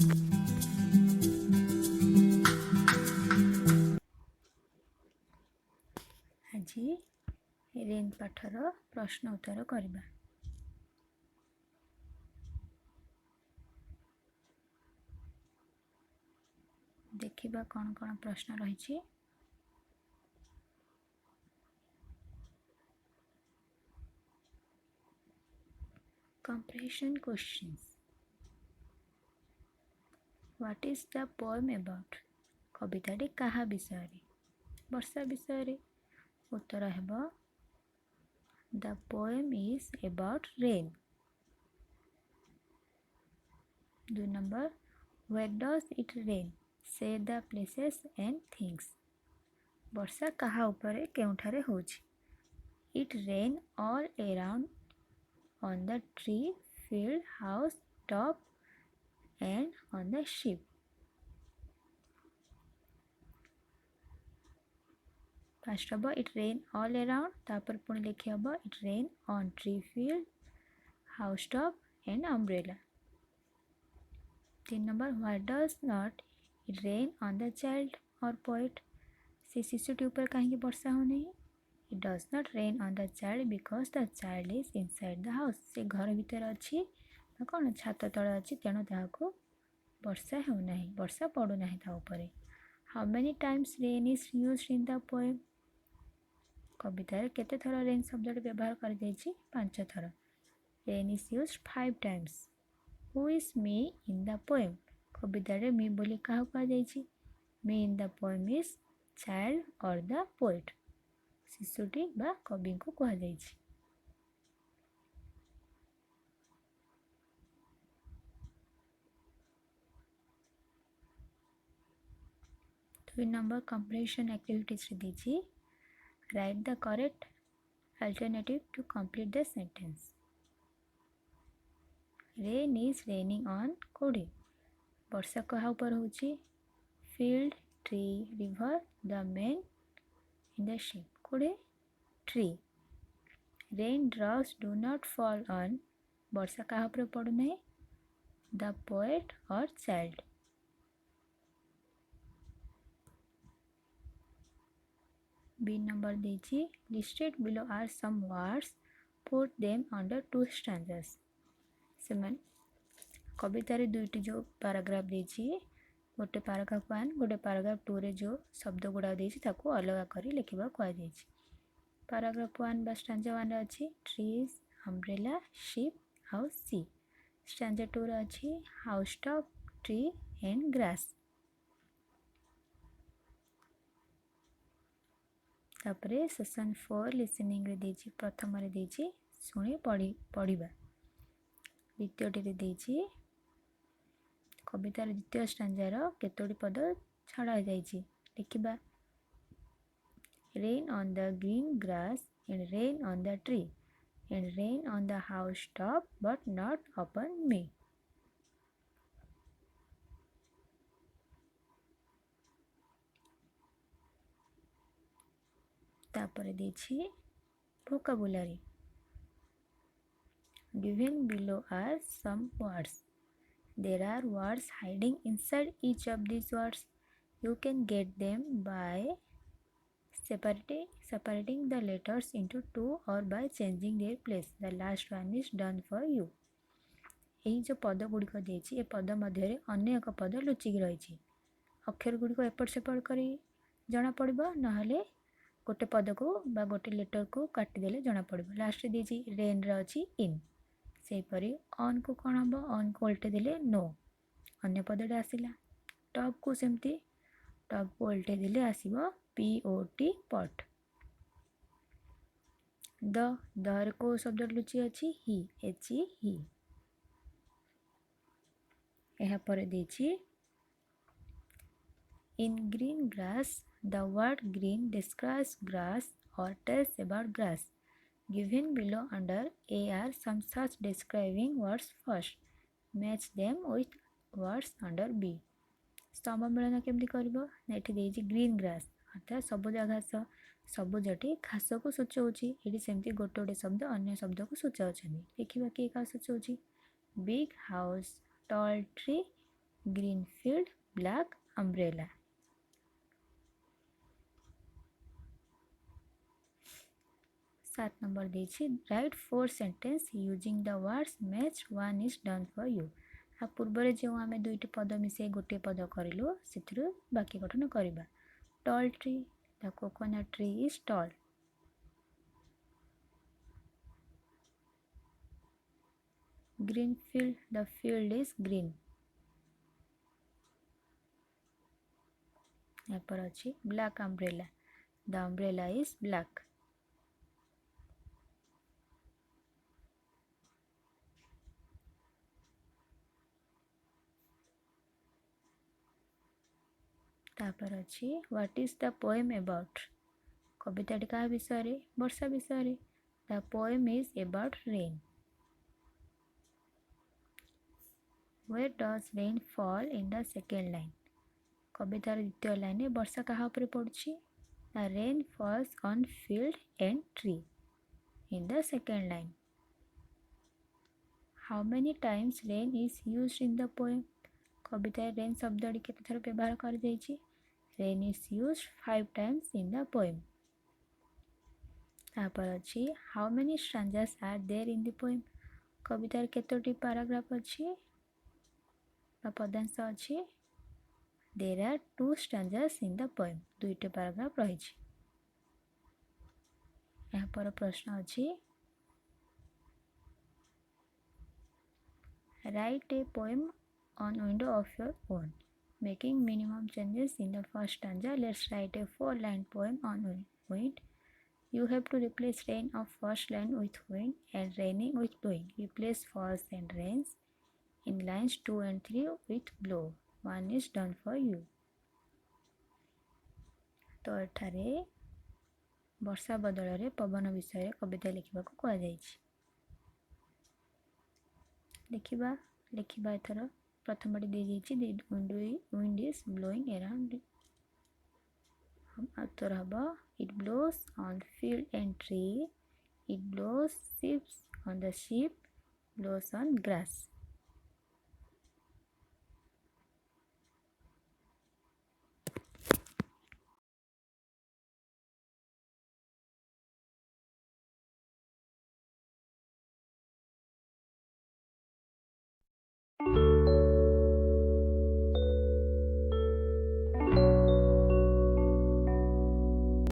आज रेन पाठर प्रश्न उत्तर करवा। देखिबा कौन कौन प्रश्न रही। Comprehension questions. What is the poem about? कविताटी कहा विषय? वर्षा विषय। उत्तर हेबो The poem is about rain. 2 number. Where does it rain? Say the places and things. वर्षा कहा उपरे केउठारे होछि? It rain all around on the tree, field, house, top and on the ship. First of all, it rain all around. तापर पुणी लिखि हबो it rain on tree, field, house top and umbrella. 3 number. Why does not it rain on the child or poet? से शिशुटी ऊपर कहीं वर्षा हो नहीं? It does not rain on the child because the child is inside the house. से घर भीतर अच्छी कौन छात तले अच्छी तेणु ताहाको वर्षा हो नहीं, वर्षा पड़ू नहीं ता ऊपर. How many times rain is used in the poem? कवितार केते थर रेन शब्द व्यवहार कर जाइछि? 5 थर. Rain is used 5 times. Who is me in the poem? कवितार मी बोली कहा कहा जाइछि? Me in the poem is child or the poet. शिशुटी बा कवि को कहा जाइछि. 2 number comprehension activities रे दीछि. Write the correct alternative to complete the sentence. Rain is raining on कोड़े. वर्षा कहा ऊपर होछि? Field, tree, river, the man in the ship. कोड़े tree. Rain drops do not fall on. वर्षा कहा ऊपर पड़ू नहीं? The poet or child. B number देछि. Listed below are some words. Put them under 2 stanzas. Semen कवितारे दुईटी जो paragraph देछि, गोटे paragraph 1 गोटे पैराग्राफ 2 रे जो शब्द गुडा देछि ताको अलग करी लिखिबा कोआ जाइछि. पैराग्राफ 1 बा स्टैंजा 1 रे अछि ट्रीज, अम्ब्रेला, शिप, हाउस, सी. स्टैंजा 2 रे अछि house top, tree and grass. तापरे सेशन 4 लिसनिंग रे देछि. प्रथम रे देछि सुनी पढ़िबा. द्वितीयटी रे देछि कवितार द्वितीय स्टैंजार केतोटी पद छाड़ा जाइछि. लिखिबा rain on the green grass and rain on the tree and rain on the house top but not upon me. तापर देछि vocabulary. Given below are some words. There are words hiding inside each of these words. You can get them by separating the letters into 2 or by changing their place. The last one is done for you. यही जो पद गुड़िक देछि ए पद मध्य अन्य एक पद लुचिक रही. अक्षर गुड़िक एपट सेपट कर जना पड़ो ना गोटे पद को बा गोटे लेटर को काटिदेले जना पड़ो. लास्ट देछि रेन रे अछि इन. सेपरी ऑन को कौन हम ऑन को उल्टे देले नो. अन्य पदटा आसिला. टॉप को सेमती टॉप को उल्टे देले आसीबो पीओटी पॉट. दर को शब्द लुचि अछि ही एच ही. एहा पर देछि in green grass the word green describes grass or tells about grass. Given below under A are some such describing words first. Match them with words under B. स्तंभ मिलन केमती करबो ना एठी देछि ग्रीन ग्रास अर्थात सबुज घास. सबुजटी घास को सूचाउछि. एठी सेमती गोटे गोटे शब्द अन्य शब्द को सूचाउछनि. देखिबा के का सूचाउछि. Big house, tall tree, green field, black umbrella. सात नंबर देछि write 4 sentence using the words match one is done for you. आ पूर्व जो आम दुईट पद मिसे गोटे पद करूँ से वाक्य गठन करवा. Tall tree, the coconut tree is tall. Green field, the field is green. यहाँ पर अच्छी black umbrella, the umbrella is black. तापर अच्छी what is the poem about. कविताटी क्या विषय? वर्षा विषय. The poem is about rain. Where does rain fall in the second line? कवितार द्वितीय line वर्षा क्या ऊपर पड़ुछि? The rain falls on field and tree. In the second line. How many times rain is used in the poem? Kavita rain शब्द केते थर व्यवहार कर जाइछि? Rain is used 5 times in the poem. तापर अछि how many stanzas are there in the poem? कवितार केतोटी पैराग्राफ अछि? पदांश अछि? There are 2 stanzas in the poem. दुईटे पैराग्राफ रहिछि. यहाँ पर प्रश्न अछि write a poem on window of your own, making minimum changes in the first stanza. Let's write a 4-line poem on wind. You have to replace rain of first line with wind and raining with blowing. Replace falls and rains in lines 2 and 3 with blow. One is done for you. तो एठारे वर्षा बदल रे पवन विषय कविता लिखा कहुई. लिखा एथर प्रथम wind is blowing around. उत्तर हम it blows on field and tree. It blows ships on the ship. Blows on grass.